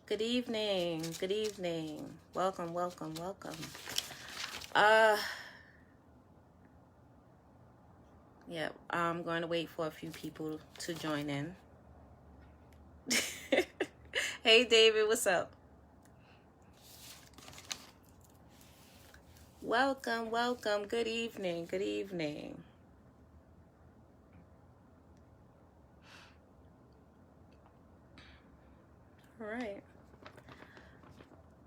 Good evening. Good evening. Welcome. Yeah, I'm going to wait for a few people to join in. Hey, David, what's up? Welcome. Good evening. All right.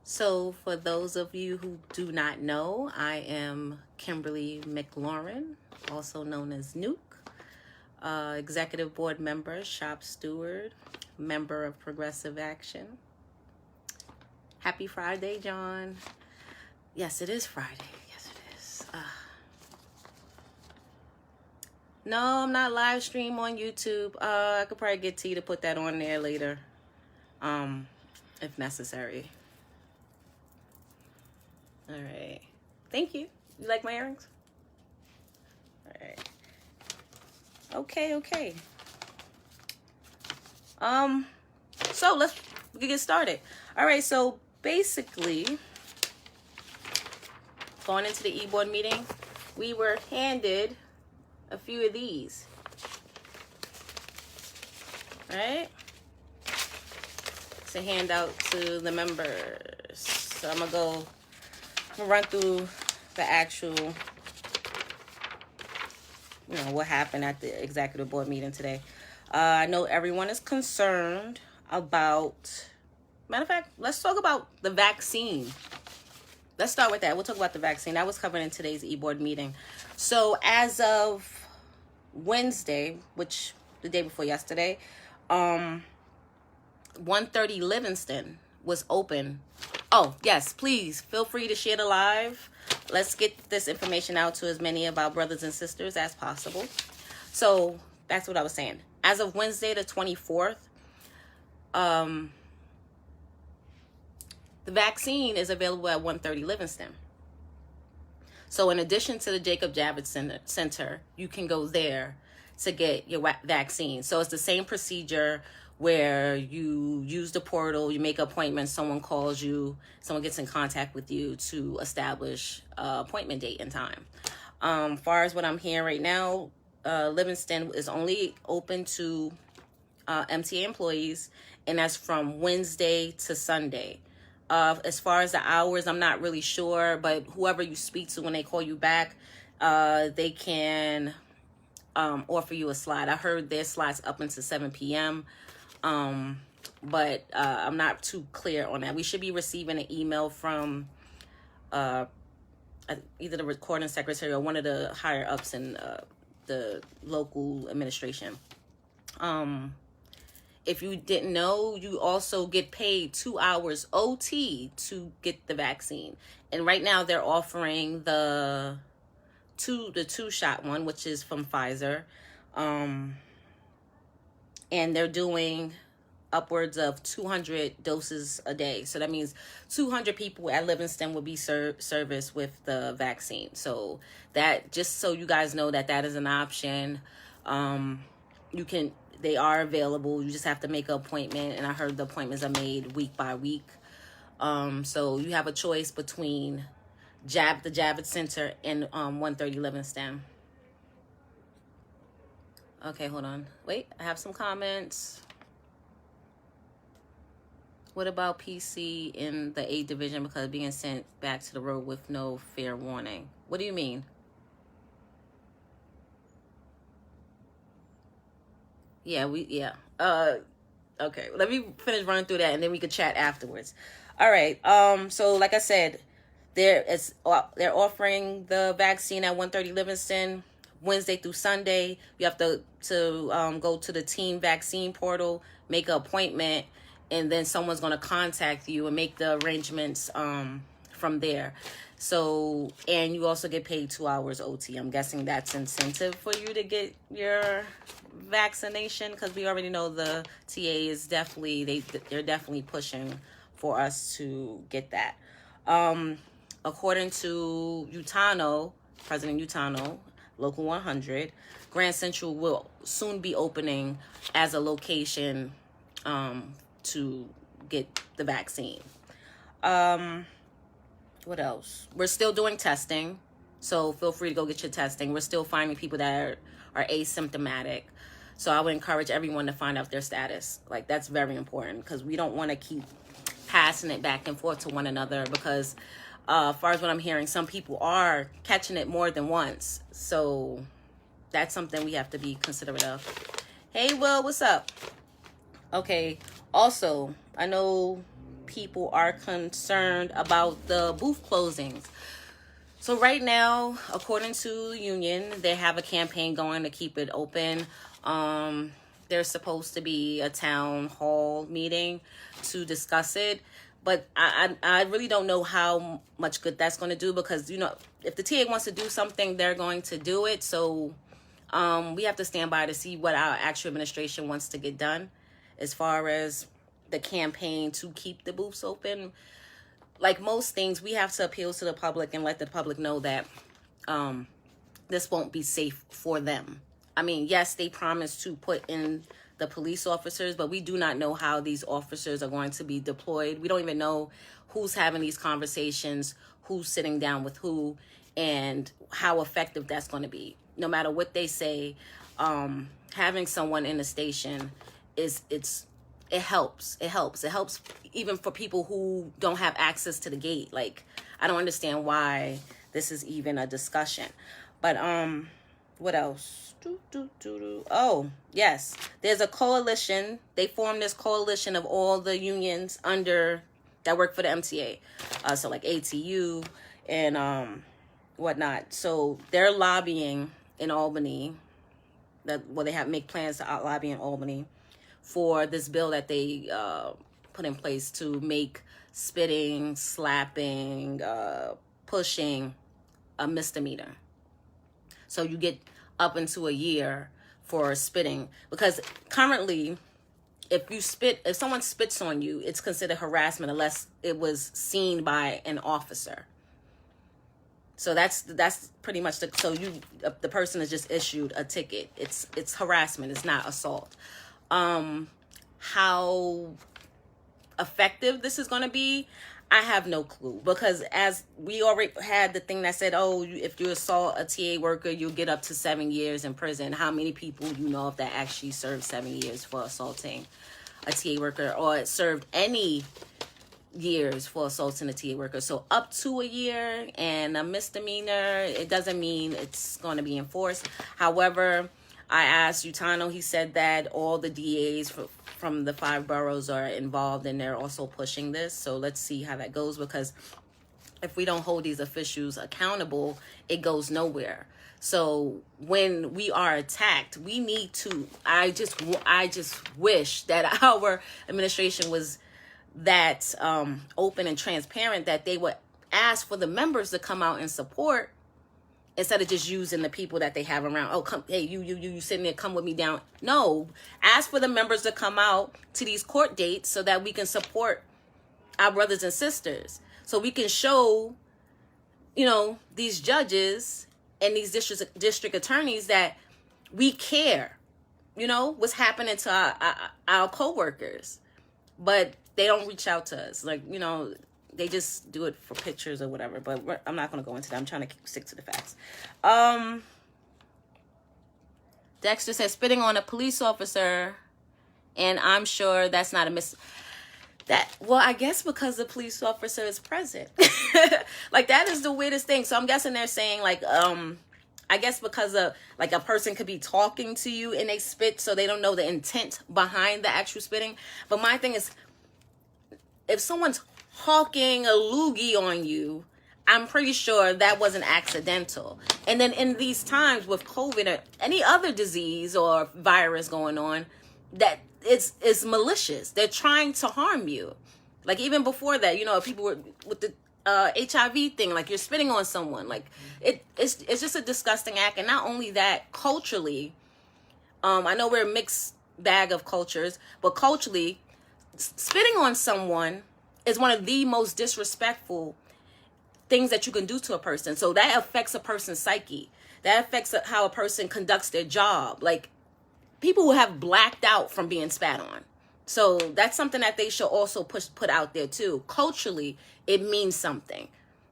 So, for those of you who do not know, I am Kimberly McLaurin, also known as Nuke, executive board member, shop steward, member of Progressive Action. Happy Friday, John. Yes, it is Friday. Yes, it is. No, I'm not live stream on YouTube. I could probably get T to put that on there later, if necessary. All right. Thank you. You like my earrings? All right. Okay. So we can get started. All right. So basically, going into the e-board meeting, we were handed a few of these. Right? To hand out to the members. So I'm gonna run through the actual, what happened at the executive board meeting today. I know everyone is concerned about, matter of fact, let's talk about the vaccine. Let's start with that. We'll talk about the vaccine. That was covered in today's e-board meeting. So as of Wednesday, which the day before yesterday, 130 Livingston was open. Oh, yes, please feel free to share the live. Let's get this information out to as many of our brothers and sisters as possible. So that's what I was saying. As of Wednesday, the 24th, the vaccine is available at 130 Livingston. So in addition to the Jacob Javits Center, you can go there to get your vaccine. So it's the same procedure where you use the portal, you make an appointment, someone calls you, someone gets in contact with you to establish an appointment date and time. Far as what I'm hearing right now, Livingston is only open to MTA employees, and that's from Wednesday to Sunday. As far as the hours, I'm not really sure, but whoever you speak to when they call you back, they can offer you a slot. I heard their slots up until 7 p.m., but I'm not too clear on that. We should be receiving an email from either the recording secretary or one of the higher ups in the local administration. If you didn't know, you also get paid 2 hours OT to get the vaccine. And right now they're offering the two-shot one, which is from Pfizer. And they're doing upwards of 200 doses a day. So that means 200 people at Livingston will be serviced with the vaccine. So that, just so you guys know that is an option. They are available. You just have to make an appointment. And I heard the appointments are made week by week. So you have a choice between the Javits Center and 130 Livingston. Okay, hold on. Wait, I have some comments. What about PC in the A division because being sent back to the road with no fair warning? What do you mean? Yeah. Okay, let me finish running through that and then we could chat afterwards. All right. So like I said, they're offering the vaccine at 130 Livingston Wednesday through Sunday. You have to go to the team vaccine portal, make an appointment, and then someone's going to contact you and make the arrangements from there. So, and you also get paid 2 hours OT. I'm guessing that's incentive for you to get your vaccination, because we already know the TA is definitely, they're definitely pushing for us to get that. According to President Utano, Local 100, Grand Central will soon be opening as a location to get the vaccine. What else? We're still doing testing, so feel free to go get your testing. We're still finding people that are asymptomatic. So I would encourage everyone to find out their status. Like, that's very important, because we don't want to keep passing it back and forth to one another, because as far as what I'm hearing, some people are catching it more than once. So that's something we have to be considerate of. Hey, Will, what's up? Okay, also, I know people are concerned about the booth closings. So right now, according to the union, they have a campaign going to keep it open. There's supposed to be a town hall meeting to discuss it, but I really don't know how much good that's going to do, because, you know, if the TA wants to do something, they're going to do it. So we have to stand by to see what our actual administration wants to get done as far as the campaign to keep the booths open. Like most things, we have to appeal to the public and let the public know that this won't be safe for them. I mean, yes, they promised to put in the police officers, but we do not know how these officers are going to be deployed. We don't even know who's having these conversations, who's sitting down with who, and how effective that's going to be. No matter what they say, having someone in the station it helps even for people who don't have access to the gate. Like, I don't understand why this is even a discussion. But what else? Oh, yes, there's a coalition. They formed this coalition of all the unions that work for the MTA, so like ATU and whatnot. So they're lobbying in Albany. They make plans to lobby in Albany for this bill that they put in place to make spitting, slapping, pushing a misdemeanor. So you get up into a year for spitting, because currently, if someone spits on you, it's considered harassment unless it was seen by an officer. So that's pretty much the person is just issued a ticket. It's harassment. It's not assault. How effective this is going to be, I have no clue, because as we already had the thing that said, oh, if you assault a TA worker, you'll get up to 7 years in prison. How many people you know of that actually served 7 years for assaulting a TA worker, or served any years for assaulting a TA worker? So up to a year, and a misdemeanor, it doesn't mean it's going to be enforced. However, I asked Utano, he said that all the DAs from the 5 boroughs are involved, and they're also pushing this. So let's see how that goes, because if we don't hold these officials accountable, it goes nowhere. So when we are attacked, we need to, I just wish that our administration was that open and transparent, that they would ask for the members to come out and support, instead of just using the people that they have around. Oh, come, hey, you sitting there, come with me down. No, ask for the members to come out to these court dates so that we can support our brothers and sisters. So we can show, these judges and these district attorneys that we care, what's happening to our co-workers. But they don't reach out to us. Like, they just do it for pictures or whatever. But I'm not going to go into that. I'm trying to stick to the facts. Dexter says, spitting on a police officer, and I'm sure that's not a well, I guess because the police officer is present. Like, that is the weirdest thing. So I'm guessing they're saying, like, I guess because of, like, a person could be talking to you and they spit, so they don't know the intent behind the actual spitting. But my thing is, if someone's hawking a loogie on you, I'm pretty sure that wasn't accidental. And then in these times with COVID or any other disease or virus going on, that it's malicious. They're trying to harm you. Like, even before that, people were with the HIV thing, like, you're spitting on someone. Like, it's just a disgusting act. And not only that, culturally, I know we're a mixed bag of cultures, but culturally, spitting on someone is one of the most disrespectful things that you can do to a person. So that affects a person's psyche. That affects how a person conducts their job. Like, people who have blacked out from being spat on. So that's something that they should also put out there too. Culturally, it means something.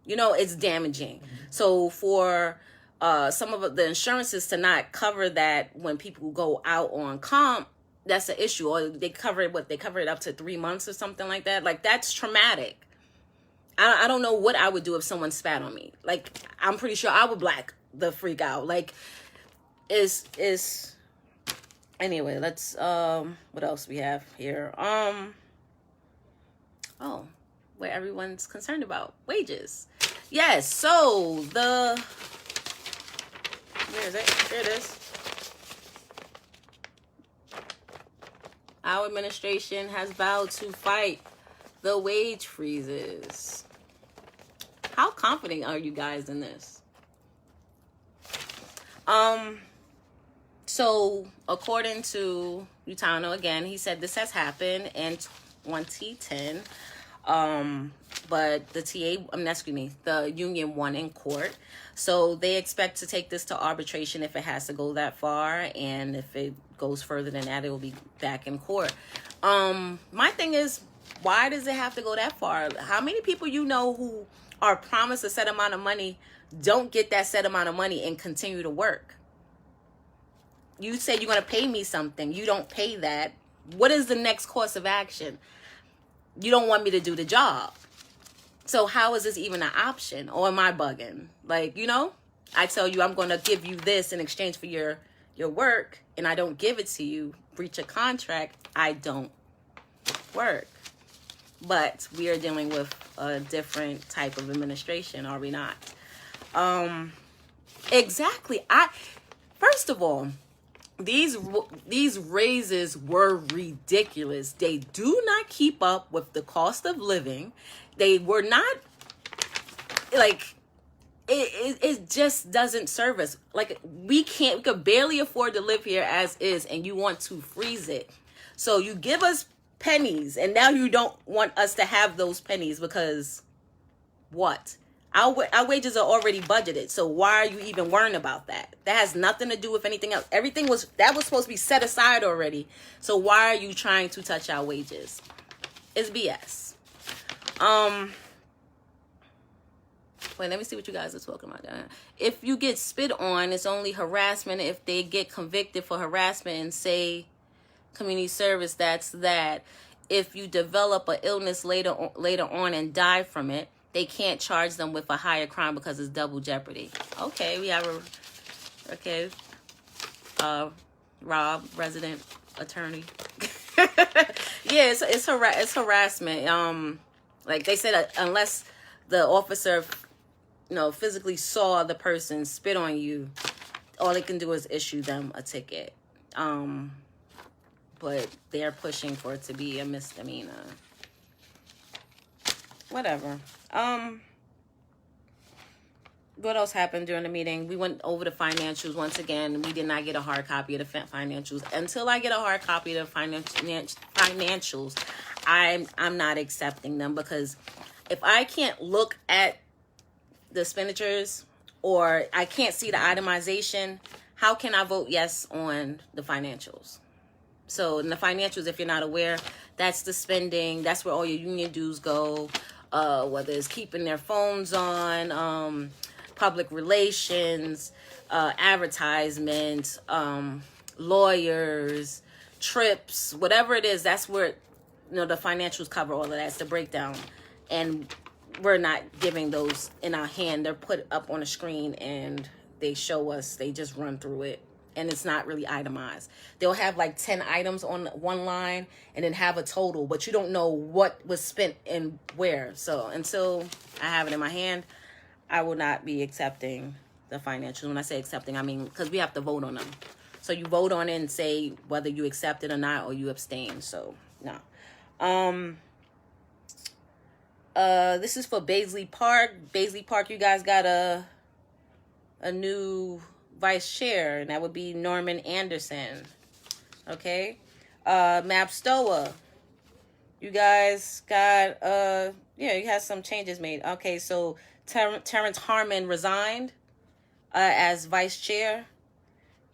You know, it's damaging. So for some of the insurances to not cover that when people go out on comp, that's an issue. Or they cover it, they cover it up to 3 months or something like that. Like, that's traumatic. I don't know what I would do if someone spat on me. Like, I'm pretty sure I would black the freak out. Like, is anyway, let's what else we have here? Oh, where everyone's concerned about wages. Yes, so where is it? Here it is. Our administration has vowed to fight the wage freezes. How confident are you guys in this? So according to Utano, again, he said this has happened in 2010. But the union won in court. So they expect to take this to arbitration if it has to go that far. And if it goes further than that, it will be back in court. My thing is, why does it have to go that far? How many people you know who are promised a set amount of money don't get that set amount of money and continue to work? You say you're going to pay me something. You don't pay that. What is the next course of action? You don't want me to do the job. So how is this even an option? Or am I bugging? Like, you know, I tell you I'm going to give you this in exchange for your work, and I don't give it to you, breach a contract, I don't work. But we are dealing with a different type of administration, are we not? Exactly. First of all, these raises were ridiculous. They do not keep up with the cost of living. They were not, like, it just doesn't serve us. Like, we could barely afford to live here as is, and you want to freeze it. So you give us pennies, and now you don't want us to have those pennies because what? Our wages are already budgeted, so why are you even worrying about that? That has nothing to do with anything else. Everything was supposed to be set aside already. So why are you trying to touch our wages? It's BS. Wait, let me see what you guys are talking about. If you get spit on, it's only harassment. If they get convicted for harassment and say community service, that's that. If you develop an illness later on and die from it, they can't charge them with a higher crime because it's double jeopardy. Okay, we have Rob, resident attorney. Yeah, it's harassment. Like they said, unless the officer, physically saw the person spit on you, all they can do is issue them a ticket. But they're pushing for it to be a misdemeanor. Whatever. What else happened during the meeting? We went over the financials once again. We did not get a hard copy of the financials. Until I get a hard copy of the financials, I'm not accepting them, because if I can't look at the expenditures or I can't see the itemization, how can I vote yes on the financials? So in the financials, if you're not aware, that's the spending. That's where all your union dues go. Whether it's keeping their phones on, public relations, advertisements, lawyers, trips, whatever it is, that's where, the financials cover all of that. It's the breakdown. And we're not giving those in our hand. They're put up on a screen and they show us, they just run through it. And it's not really itemized. They'll have like 10 items on one line and then have a total, but you don't know what was spent and where. So until I have it in my hand, I will not be accepting the financials. When I say accepting, I mean, because we have to vote on them. So you vote on it and say whether you accept it or not, or you abstain. So no. This is for Baisley Park. Baisley Park, you guys got a new vice chair, and that would be Norman Anderson. Okay. Mapstoa, you guys got you had some changes made. Okay, so Terrence Harmon resigned as vice chair,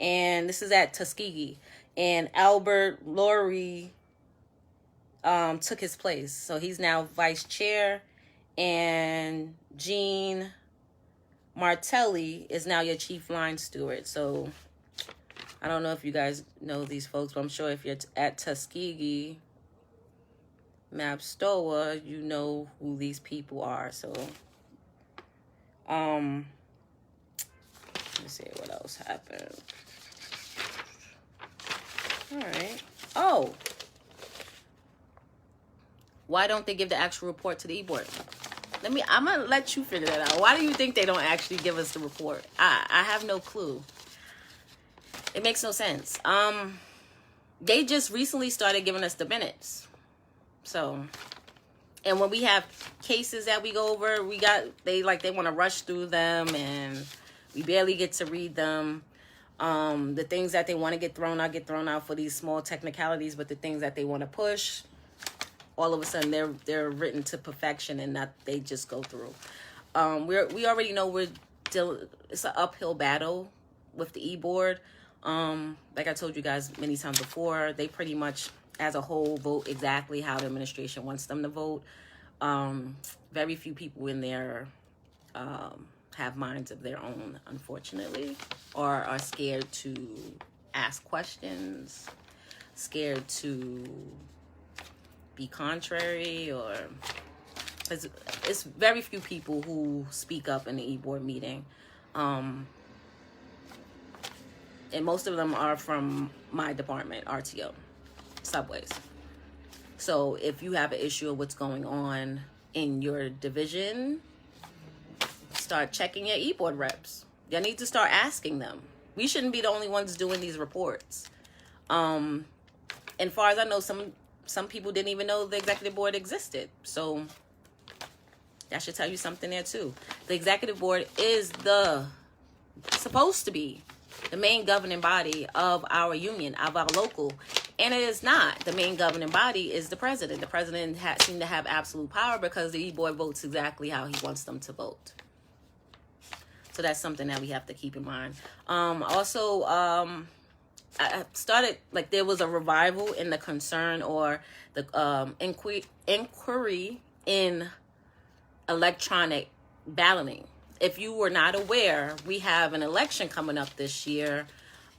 and this is at Tuskegee. And Albert Laurie took his place. So he's now vice chair, and Gene Martelli is now your chief line steward. So I don't know if you guys know these folks, but I'm sure if you're at Tuskegee, Mapstoa, you know who these people are. So let's see what else happened. All right. Oh, why don't they give the actual report to the e-board? I'm gonna let you figure that out. Why do you think they don't actually give us the report? I have no clue. It makes no sense. They just recently started giving us the minutes. So, and when we have cases that we go over, they want to rush through them, and we barely get to read them. The things that they want to get thrown out for these small technicalities, but the things that they want to push, all of a sudden they're written to perfection, and not they just go through. We already know it's an uphill battle with the e-board. Like I told you guys many times before, they pretty much as a whole vote exactly how the administration wants them to vote. Very few people in there have minds of their own, unfortunately, or are scared to ask questions, scared to be contrary, or it's very few people who speak up in the e-board meeting. And most of them are from my department, RTO, subways. So if you have an issue of what's going on in your division, start checking your e-board reps. You need to start asking them. We shouldn't be the only ones doing these reports. And far as I know, some people didn't even know the executive board existed. So that should tell you something there too. The executive board is supposed to be the main governing body of our union, of our local, and it is not. The main governing body is the president. The president seems to have absolute power because the e-board votes exactly how he wants them to vote. So that's something that we have to keep in mind. Also, I started, there was a revival in the concern or the inquiry in electronic balloting. If you were not aware, we have an election coming up this year.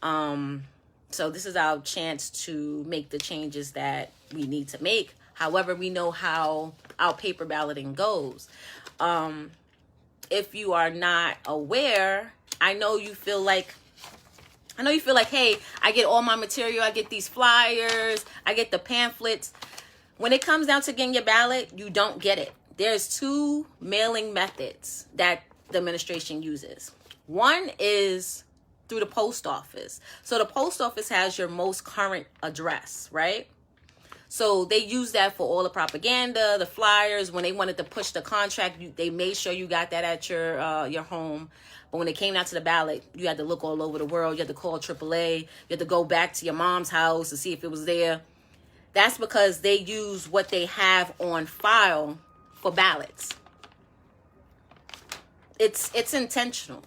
So this is our chance to make the changes that we need to make. However, we know how our paper balloting goes. If you are not aware, I know you feel like, hey, I get all my material, I get these flyers, I get the pamphlets. When it comes down to getting your ballot, you don't get it. There's two mailing methods that the administration uses. One is through the post office. So the post office has your most current address, right? So they use that for all the propaganda, the flyers. When they wanted to push the contract, they made sure you got that at your home. But when it came down to the ballot, you had to look all over the world. You had to call AAA. You had to go back to your mom's house to see if it was there. That's because they use what they have on file for ballots. It's intentional,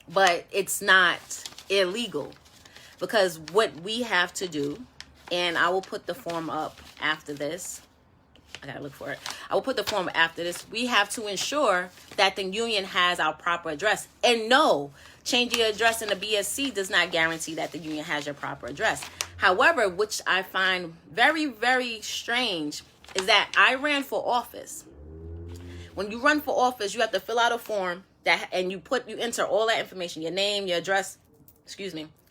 but it's not illegal, because what we have to do, and I will put the form up after this. I gotta look for it. I will put the form after this. We have to ensure that the union has our proper address. And no, changing your address in the BSC does not guarantee that the union has your proper address. However, which I find very, very strange, is that I ran for office. When you run for office, you have to fill out a form and you enter all that information, your name, your address,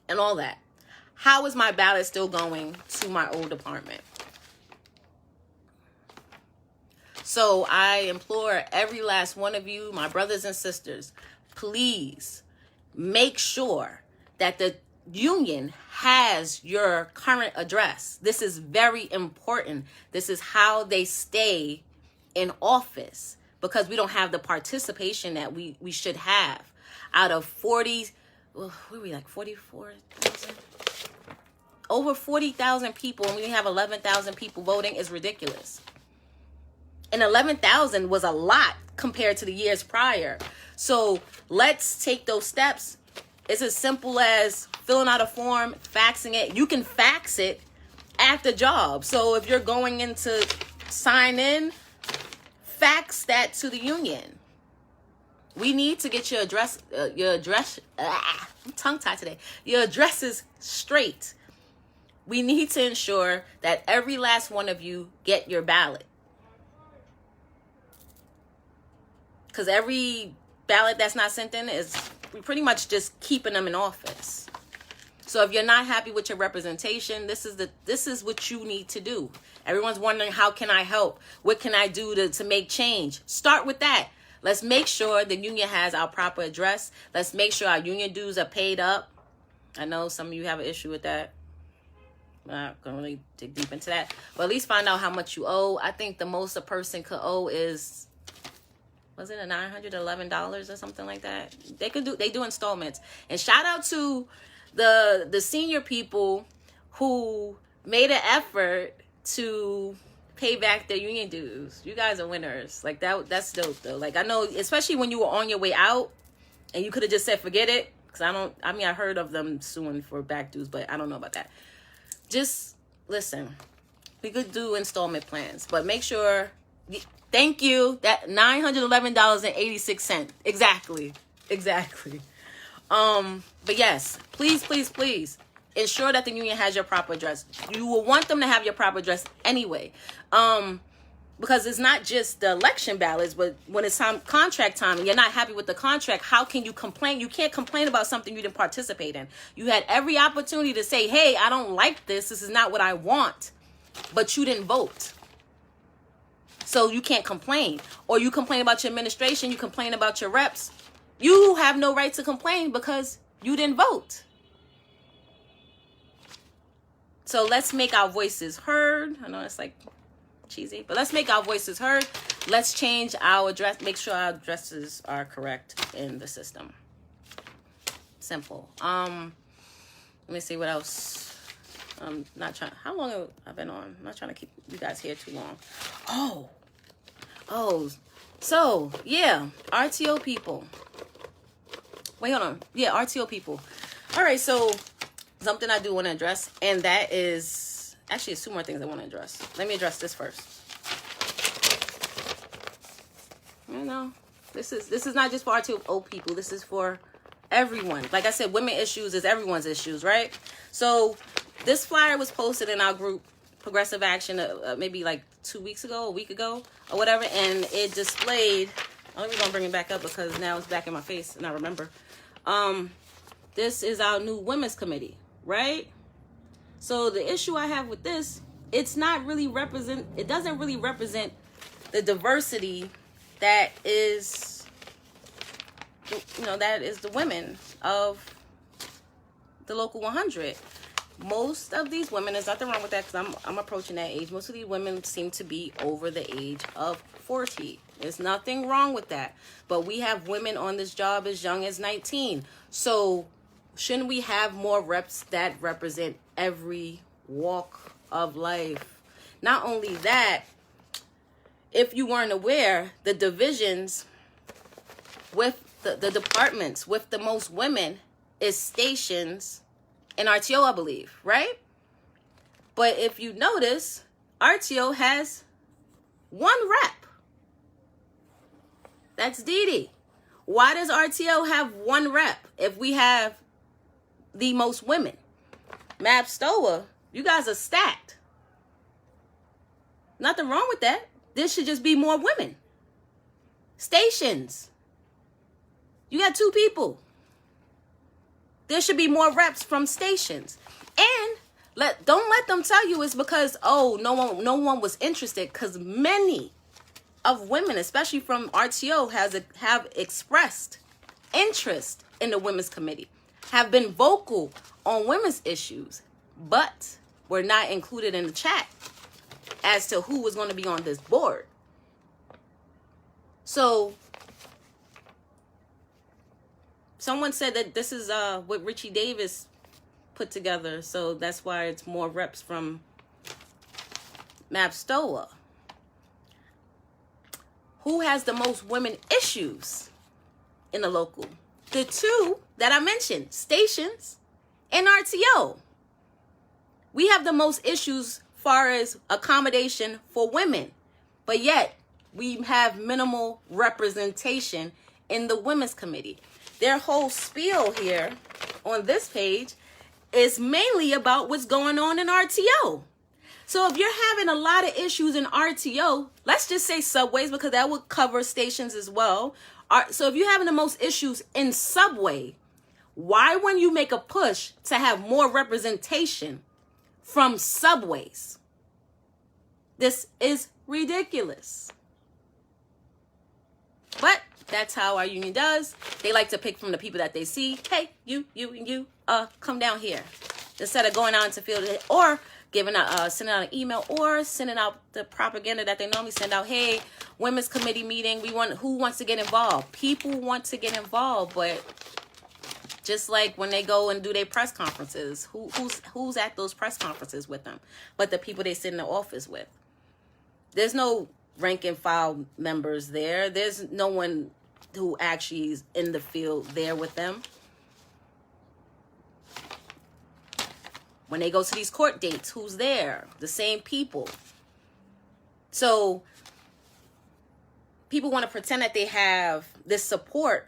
and all that. How is my ballot still going to my old department? So I implore every last one of you, my brothers and sisters, please make sure that the union has your current address. This is very important. This is how they stay in office, because we don't have the participation that we should have. Out of 40, what were we, like 44,000? Over 40,000 people, and we have 11,000 people voting is ridiculous. And 11,000 was a lot compared to the years prior. So let's take those steps. It's as simple as filling out a form, faxing it. You can fax it at the job. So if you're going in to sign in, fax that to the union. We need to get your address, I'm tongue-tied today. Your addresses straight. We need to ensure that every last one of you get your ballot. Because every ballot that's not sent in is we pretty much just keeping them in office. So if you're not happy with your representation, this is what you need to do. Everyone's wondering, how can I help? What can I do to make change? Start with that. Let's make sure the union has our proper address. Let's make sure our union dues are paid up. I know some of you have an issue with that. I'm not going to really dig deep into that. But at least find out how much you owe. I think the most a person could owe is, was it a $911 or something like that? They do installments. And shout out to the senior people who made an effort to pay back their union dues. You guys are winners. Like that's dope though. Like I know, especially when you were on your way out and you could have just said forget it. Because I heard of them suing for back dues, but I don't know about that. Just listen. We could do installment plans, but make sure. Thank you. That $911.86. Exactly. But yes, please ensure that the union has your proper address. You will want them to have your proper address anyway. Because it's not just the election ballots, but when it's contract time and you're not happy with the contract, how can you complain? You can't complain about something you didn't participate in. You had every opportunity to say, hey, I don't like this. This is not what I want. But you didn't vote. So you can't complain. Or you complain about your administration, you complain about your reps. You have no right to complain because you didn't vote. So let's make our voices heard. I know it's like cheesy, but let's make our voices heard. Let's change our address, make sure our addresses are correct in the system. Simple. Let me see what else. I'm not trying. How long have I been on? I'm not trying to keep you guys here too long. So yeah, RTO people. Wait, hold on. Yeah, RTO people. All right, so something I do want to address, and that is actually it's two more things I want to address. Let me address this first. You know, this is not just for RTO people. This is for everyone. Like I said, women issues is everyone's issues, right? So this flyer was posted in our group, Progressive Action, maybe like 2 weeks ago, a week ago, or whatever, and it displayed. I'm gonna bring it back up because now it's back in my face and I remember. This is our new women's committee, right? So the issue I have with this, it doesn't really represent the diversity that is, that is the women of the local 100. Most of these women, there's nothing wrong with that because I'm approaching that age. Most of these women seem to be over the age of 40. There's nothing wrong with that. But we have women on this job as young as 19. So shouldn't we have more reps that represent every walk of life? Not only that, if you weren't aware, the divisions with the departments with the most women is stations and RTO, I believe, right? But if you notice, RTO has one rep. That's Dee Dee. Why does RTO have one rep if we have the most women? Map Stoa, you guys are stacked. Nothing wrong with that. There should just be more women. Stations, you got 2 people. There should be more reps from stations. And don't let them tell you it's because, no one was interested, because many of women, especially from RTO, have expressed interest in the women's committee, have been vocal on women's issues, but were not included in the chat as to who was going to be on this board. So someone said that this is what Richie Davis put together, so that's why it's more reps from Map Stoa. Who has the most women issues in the local? The 2 that I mentioned, stations and RTO. We have the most issues far as accommodation for women, but yet we have minimal representation in the women's committee. Their whole spiel here on this page is mainly about what's going on in RTO. So if you're having a lot of issues in RTO, let's just say subways, because that would cover stations as well. So if you're having the most issues in subway, why wouldn't you make a push to have more representation from subways? This is ridiculous. But that's how our union does. They like to pick from the people that they see. Hey, you, and you, come down here. Instead of going out into field or sending out an email or sending out the propaganda that they normally send out. Hey, women's committee meeting. Who wants to get involved? People want to get involved, but just like when they go and do their press conferences, who's at those press conferences with them? But the people they sit in the office with. There's no rank and file members there. There's no one who actually is in the field there with them. When they go to these court dates, who's there? The same people. So people want to pretend that they have this support.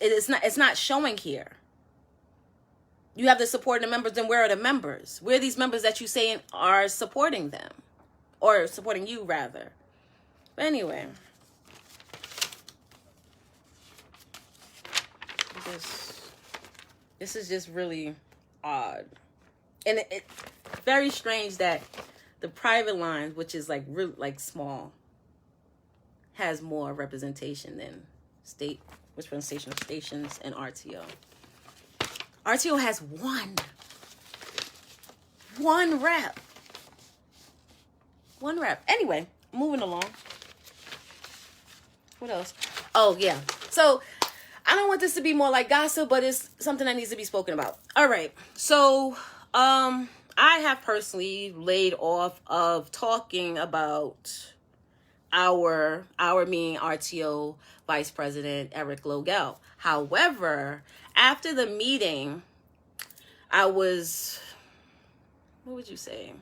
It's not showing here. You have the support of the members, then where are the members? Where are these members that you say are supporting them? Or supporting you, rather. But anyway. This is just really odd. And it's very strange that the private lines, which is like really like small, has more representation than state representation of stations and RTO. RTO has one rep. One rep. Anyway, moving along. What else? Oh, yeah. So I don't want this to be more like gossip, but it's something that needs to be spoken about. All right. So I have personally laid off of talking about our mean RTO Vice President Eric Logell. However, after the meeting, what would you say?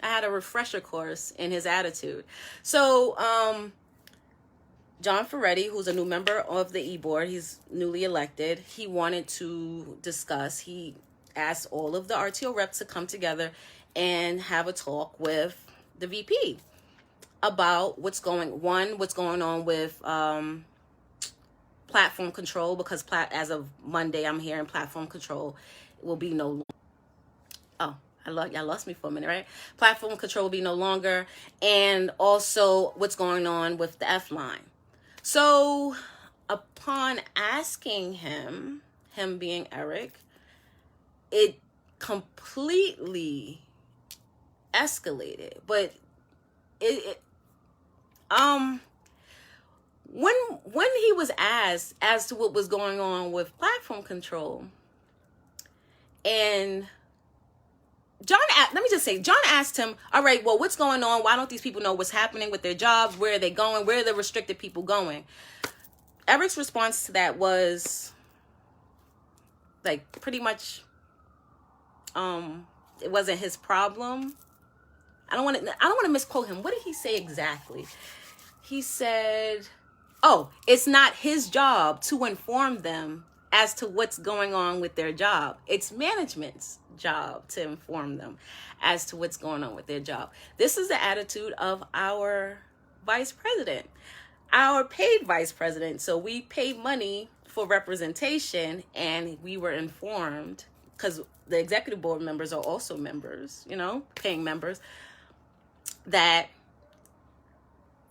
I had a refresher course in his attitude. So, John Ferretti, who's a new member of the E-Board, he's newly elected, he wanted to discuss, he asked all of the RTO reps to come together and have a talk with the VP about what's going on with platform control, because as of Monday, I'm hearing platform control will be no longer. Oh, y'all lost me for a minute, right? Platform control will be no longer, and also what's going on with the F line. So upon asking him being Eric, it completely escalated. But when he was asked as to what was going on with platform control, and John asked him, all right, well, what's going on? Why don't these people know what's happening with their jobs? Where are they going? Where are the restricted people going? Eric's response to that was like pretty much, it wasn't his problem. I don't want to misquote him. What did he say exactly? He said, oh, it's not his job to inform them as to what's going on with their job. It's management's job to inform them as to what's going on with their job. This is the attitude of our vice president, our paid vice president. So we pay money for representation, and we were informed, because the executive board members are also members, paying members, that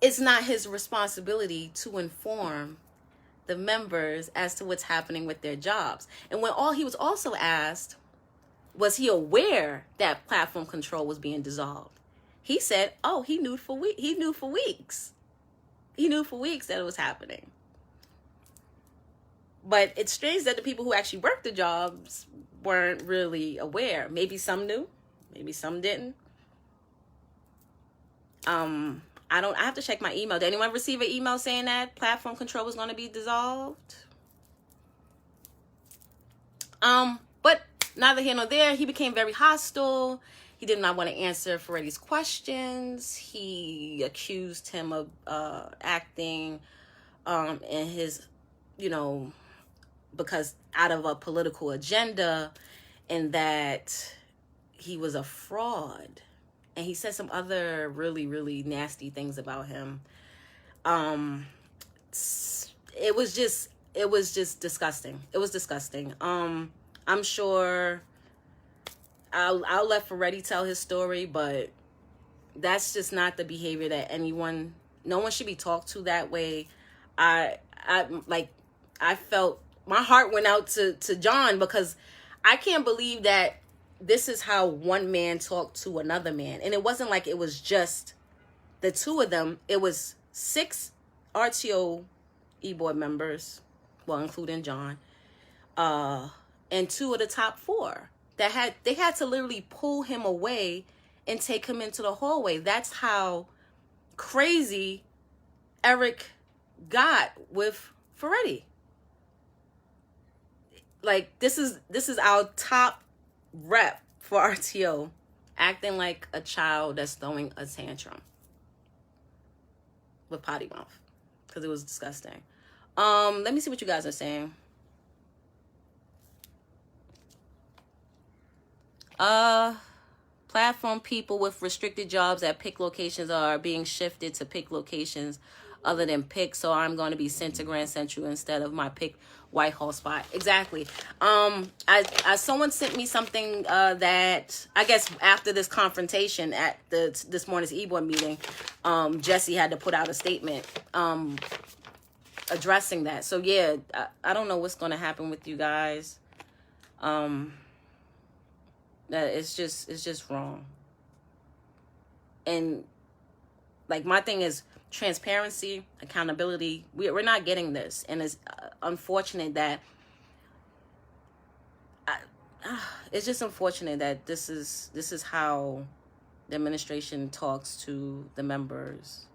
it's not his responsibility to inform the members as to what's happening with their jobs. And when he was also asked, was he aware that platform control was being dissolved? He said, oh, he knew for weeks. He knew for weeks that it was happening. But it's strange that the people who actually worked the jobs weren't really aware. Maybe some knew, maybe some didn't. I have to check my email. Did anyone receive an email saying that platform control was going to be dissolved? But neither here nor there. He became very hostile. He did not want to answer Ferretti's questions. He accused him of acting in his, because out of a political agenda, and that he was a fraud. And he said some other really, really nasty things about him. It was just disgusting. It was disgusting. I'm sure I'll let Ferretti tell his story, but that's just not the behavior that no one should be talked to that way. I felt my heart went out to John, because I can't believe that this is how one man talked to another man. And it wasn't like it was just the two of them. It was 6 RTO E-board members, well, including John, and 2 of the top 4 they had to literally pull him away and take him into the hallway. That's how crazy Eric got with Ferretti. Like, this is our top rep for RTO, acting like a child that's throwing a tantrum with potty mouth, because it was disgusting. Let me see what you guys are saying. Platform people with restricted jobs at PIC locations are being shifted to PIC locations other than PIC, so I'm going to be sent to Grand Central instead of my PIC Whitehall spot. Exactly. Someone sent me something that I guess after this confrontation at this morning's E-board meeting, Jesse had to put out a statement addressing that. So yeah, I don't know what's going to happen with you guys. That it's just wrong. And like, my thing is transparency, accountability. We're not getting this, and it's unfortunate that it's just unfortunate that this is how the administration talks to the members,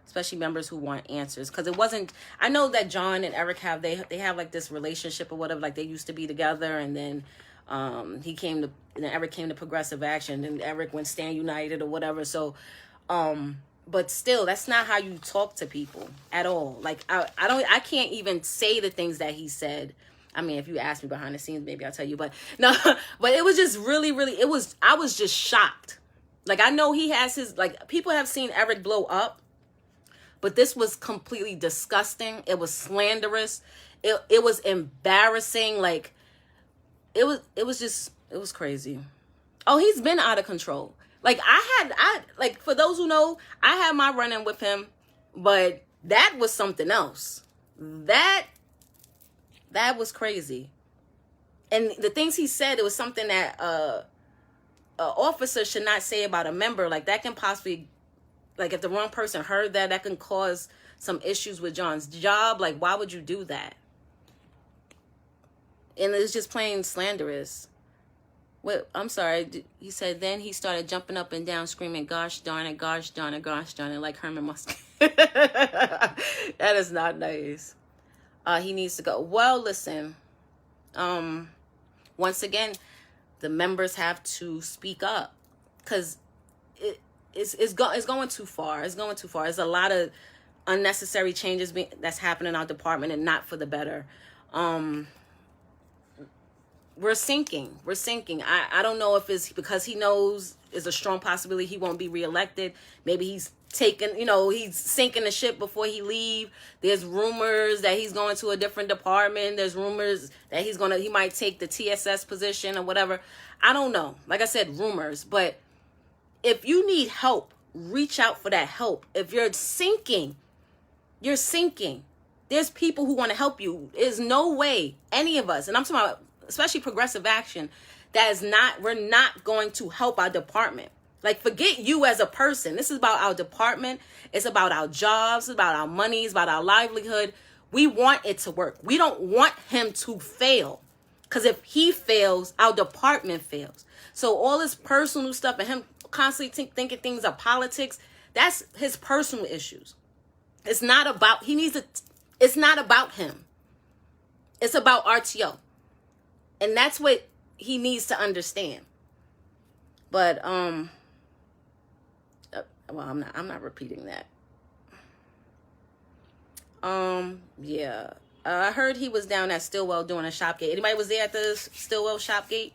especially members who want answers. Because it wasn't, I know that John and Eric have have like this relationship or whatever, like they used to be together, and then Eric came to Progressive Action, and Eric went Stand United or whatever. So but still, that's not how you talk to people at all. Like, I can't even say the things that he said. I mean, if you ask me behind the scenes, maybe I'll tell you, but no, but it was just really, really, I was just shocked. Like, I know he has his, like, people have seen Eric blow up, but this was completely disgusting. It was slanderous. It was embarrassing. Like, it was crazy. Oh, he's been out of control. Like, like, for those who know, I had my run-in with him, but that was something else. That was crazy. And the things he said, it was something that an officer should not say about a member. Like, that can possibly, like, if the wrong person heard that can cause some issues with John's job. Like, why would you do that? And it's just plain slanderous. What? I'm sorry. He said then he started jumping up and down, screaming, "Gosh darn it, gosh darn it, gosh darn it," like Herman Musk. That is not nice. He needs to go. Well, listen. Once again, the members have to speak up, because it's going too far. It's going too far. There's a lot of unnecessary changes that's happening in our department, and not for the better. We're sinking. I don't know if it's because he knows there's a strong possibility he won't be reelected. Maybe he's he's sinking the ship before he leave. There's rumors that he's going to a different department. There's rumors that he might take the TSS position or whatever. I don't know. Like I said, rumors. But if you need help, reach out for that help. If you're sinking, you're sinking. There's people who want to help you. There's no way any of us, and I'm talking about especially Progressive Action, we're not going to help our department. Like, forget you as a person. This is about our department. It's about our jobs. It's about our money. It's about our livelihood. We want it to work. We don't want him to fail. Because if he fails, our department fails. So all this personal stuff and him constantly thinking things are politics, that's his personal issues. It's not about him. It's about RTO. And that's what he needs to understand. But well, I'm not repeating that. Yeah. I heard he was down at Stillwell doing a Shopgate. Anybody was there at the Stillwell Shopgate?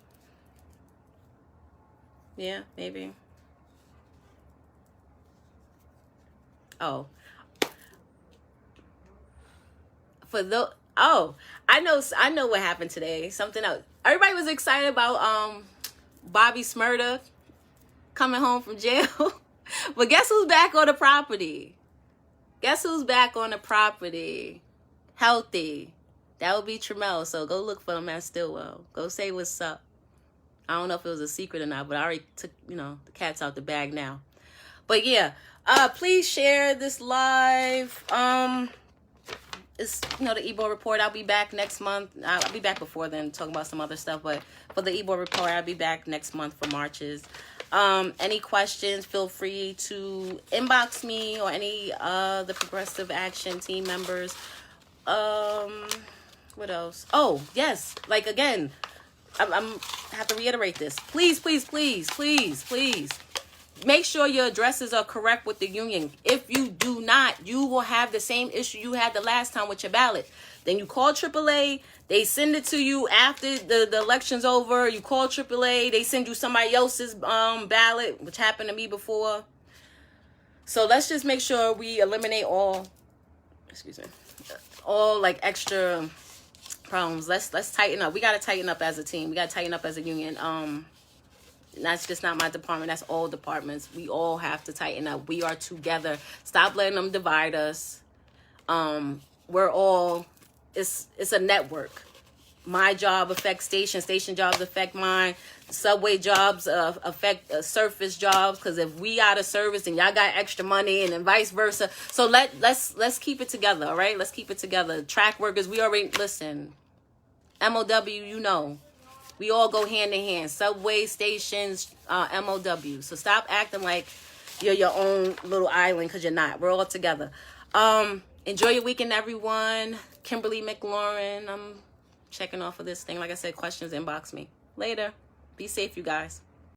Yeah, maybe. Oh. I know what happened today. Something else. Everybody was excited about Bobby Smurda coming home from jail. But guess who's back on the property? Guess who's back on the property? Healthy. That would be Tremel. So go look for him at Stillwell. Go say what's up. I don't know if it was a secret or not, but I already took, the cat's out the bag now. But yeah, please share this live. It's, the e-board report. I'll be back next month. I'll be back before then talking about some other stuff, but for the e-board report, I'll be back next month for Marches. Any questions, feel free to inbox me or any the Progressive Action team members. What else? Oh, yes. Like, again, I'm have to reiterate this. Please, please, please, please, please. Make sure your addresses are correct with the union. If you do not, you will have the same issue you had the last time with your ballot. Then you call AAA. They send it to you after the election's over. You call AAA. They send you somebody else's ballot, which happened to me before. So let's just make sure we eliminate all like extra problems. Let's tighten up. We got to tighten up as a team. We got to tighten up as a union. That's just not my department. That's all departments. We all have to tighten up. We are together. Stop letting them divide us. We're all, it's a network. My job affects station jobs affect mine. Subway jobs affect surface jobs, because if we out of service and y'all got extra money, and then vice versa. So let's keep it together, all right? Let's keep it together. Track workers, we already, listen, MOW, we all go hand in hand. Subway stations, MOW. So stop acting like you're your own little island, because you're not. We're all together. Enjoy your weekend, everyone. Kimberly McLaurin. I'm checking off of this thing. Like I said, questions, inbox me. Later. Be safe, you guys.